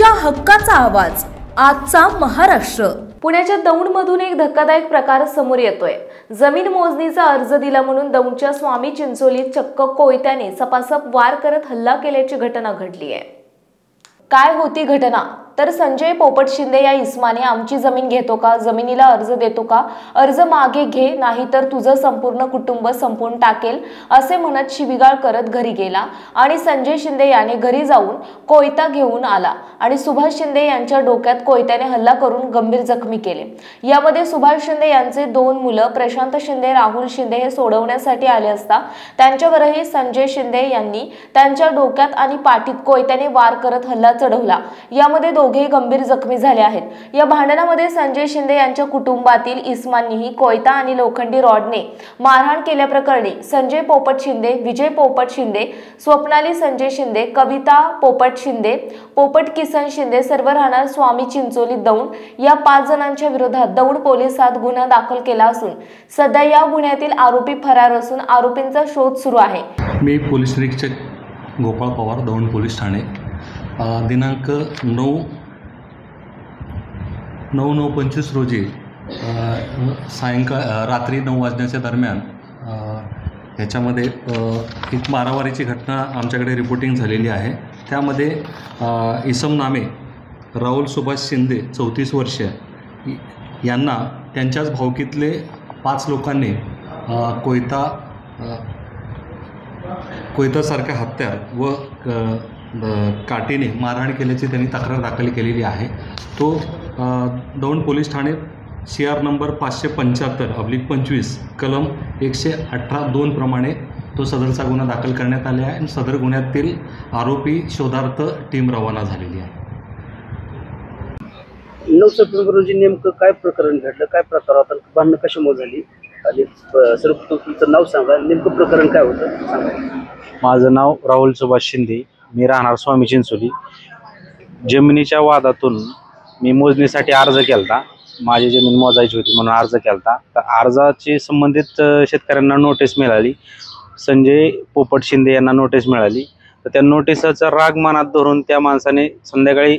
तुमच्या हक्काचा आवाज आजचा महाराष्ट्र। पुण्याच्या दौंडमधून एक धक्कादायक प्रकार समोर येतोय। जमीन मोजणीचा अर्ज दिला म्हणून दौंडच्या स्वामी चिंचोलीत चक्क कोयत्याने सपासप वार करत हल्ला केल्याची घटना घडली आहे। काय होती घटना तर संजय पोपट शिंदे या इस्माने आमची जमीन घेतो का, जमिनीला अर्ज देतो का, अर्ज मागे घे नाही तर तुझं संपूर्ण कुटुंब संपवून टाकेल असे म्हणत शिवीगाळ करत घरी गेला आणि संजय शिंदे याने घरी जाऊन कोयता घेऊन आला आणि सुभाष शिंदे यांच्या डोक्यात कोयत्याने हल्ला करून गंभीर जखमी केले। यामध्ये सुभाष शिंदे यांचे 2 मुलं प्रशांत शिंदे, राहुल शिंदे हे सोडवण्यासाठी आले असता त्यांच्यावरही संजय शिंदे यांनी त्यांच्या डोक्यात आणि पाठीत कोयत्याने वार करत हल्ला चढवला। यामध्ये दोघे गंभीर जखमी झाले आहेत। या भांडणामध्ये संजय शिंदे यांच्या कुटुंबातील इस्मांनीही कोयता आणि लोखंडी रॉडने मारहाण केल्याप्रकरणी संजय पोपट शिंदे, विजय पोपट शिंदे, स्वप्नाली संजय शिंदे, कविता पोपट शिंदे, पोपट किसन शिंदे सर्व राहणार स्वामी चिंचोली दौंड या 5 जणांच्या विरोधात दौंड पोलिसात गुन्हा दाखल केला असून सध्या या गुन्ह्यातील आरोपी फरार असून आरोपींचा शोध सुरू आहे। मी पोलीस निरीक्षक गोपाळ पवार, दौंड पोलीस ठाणे। दिनांक 9/9/25 रोजी रात्री 9 वाजण्याच्या दरम्यान ह्याच्यामध्ये एक मारामारीची घटना आमच्याकडे रिपोर्टिंग झालेली आहे। त्यामध्ये इसम नामे राहुल सुभाष शिंदे 34 वर्ष यांना त्यांच्याच भावकीतले 5 लोकांनी कोयतासारख्या हत्यार व काठीने मारहाण केल्याची त्यांनी तक्रार दाखल केलेली आहे। तो Daund police Thane CR number 575/25 कलम 118(2) प्रमाणे तो सदरचा गुन्हा दाखल करण्यात आला आहे आणि सदर गुन्ह्यातील आरोपी शोधार्थ टीम रवाना झालेली आहे। 9 सप्टेंबर रोजी नेमकं काय प्रकरण घडलं, काय प्रकार होता, भांडणं कशामुळे झाली आणि सर्वप्रथम तुमचं नाव सांगा, नेमकं प्रकरण काय होतं सांगा। माझं नाव राहुल सुभाष शिंदे, मी राहणार स्वामी चिंचोली। जमिनीच्या वादातून मी मोजणीसाठी अर्ज केलता, माझी जमीन मोजायची होती म्हणून अर्ज केलता। तर अर्जाची संबंधित शेतकऱ्यांना नोटीस मिळाली, संजय पोपट शिंदे यांना नोटीस मिळाली। तर त्या नोटिसाचा राग मनात धरून त्या माणसाने संध्याकाळी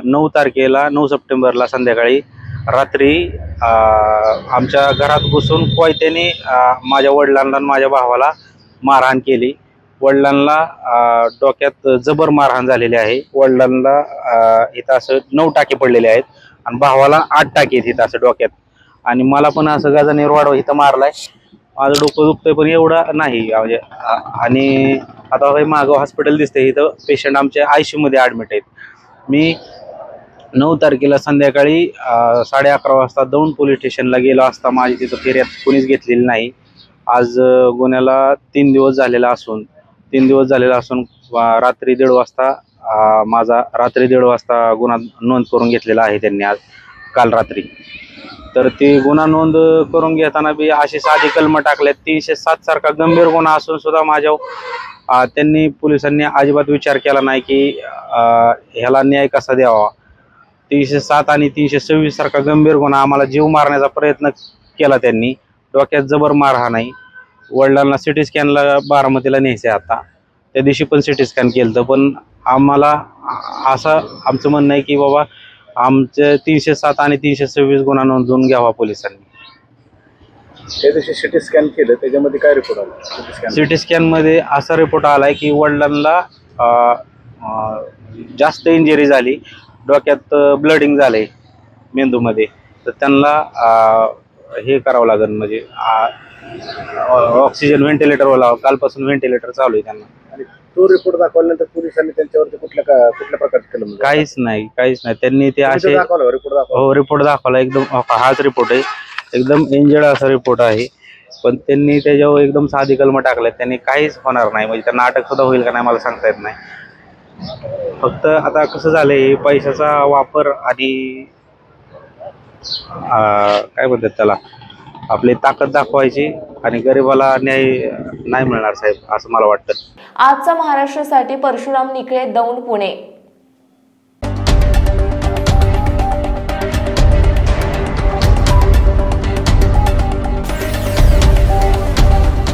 9 सप्टेंबरला संध्याकाळी रात्री आमच्या घरात घुसून कोयत्याने माझ्या वडिलांना आणि माझ्या भावाला मारहाण केली। वडिलांना डोक्यात जबर मारहाण झालेली आहे। वडिलांना इथं असं 9 टाके पडलेले आहेत आणि भावाला 8 टाके आहेत इथं असं डोक्यात, आणि मला पण असं गाजाने रोड इथं मारलाय। माझं डोकं दुखतंय पण एवढं नाही म्हणजे। आणि आता काही मागं हॉस्पिटल दिसतंय, इथं पेशंट आमच्या ICU मध्ये ॲडमिट आहेत। मी 9 तारखेला संध्याकाळी 11:30 वाजता दौंड पोलीस स्टेशनला गेलो असता माझी तिथं फिर्याद कोणीच घेतलेली नाही। आज गुन्ह्याला 3 दिवस झालेला असून रात्री 1:30 वाजता माझा गुन्हा नोंद करून घेतलेला आहे त्यांनी आज काल रात्री। तर ती गुन्हा नोंद करून घेताना बी अशी साधी कलमं टाकल्यात। 307 सारखा गंभीर गुन्हा असून सुद्धा माझ्या त्यांनी पोलिसांनी अजिबात विचार केला नाही की ह्याला न्याय कसा द्यावा। 307 आणि 326 सारखा गंभीर गुन्हा, आम्हाला जीव मारण्याचा प्रयत्न केला त्यांनी, डोक्यात जबर मारहाण नाही। वडिलांना CT स्कॅनला बारामतीला न्यायचं आहे, आता त्या दिवशी पण CT स्कॅन केलं, पण आम्हाला असं आमचं म्हणणं आहे की बाबा आमचे 307 आणि 326 गुन्हा नोंदवून घ्यावा पोलिसांनी। त्या दिवशी CT स्कॅन केलं, त्याच्यामध्ये काय रिपोर्ट आला? CT स्कॅनमध्ये असा रिपोर्ट आलाय की वडिलांना जास्त इंजरी झाली, डोक्यात ब्लडिंग झालंय मेंदूमध्ये, तर त्यांना हे करावं लागेल म्हणजे ऑक्सिजन व्हेंटिलेटरवर लावा। कालपासून व्हेंटिलेटर चालू आहे त्यांना। आणि तो रिपोर्ट दाखवल्यानंतर पोलिसांनी त्यांच्यावरती कुठल्या प्रकारचं केलं? काहीच नाही त्यांनी ते असे रिपोर्ट दाखवला एकदम, हाच रिपोर्ट आहे, एकदम इंजर्ड असा रिपोर्ट आहे, पण त्यांनी त्याच्यावर एकदम साधी कलमं टाकल्यात। त्यांनी काहीच होणार नाही म्हणजे त्यांना अटक सुद्धा होईल का नाही मला सांगता येत नाही। फक्त आता कसं झालंय, पैशाचा वापर आणि काय म्हणतात त्याला, आपली ताकद दाखवायची आणि गरिबाला न्याय नाही मिळणार साहेब, असं मला वाटतं। आजचा महाराष्ट्रासाठी परशुराम निकळे, दौंड, पुणे।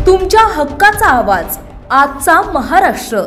तुमच्या हक्काचा आवाज आजचा महाराष्ट्र।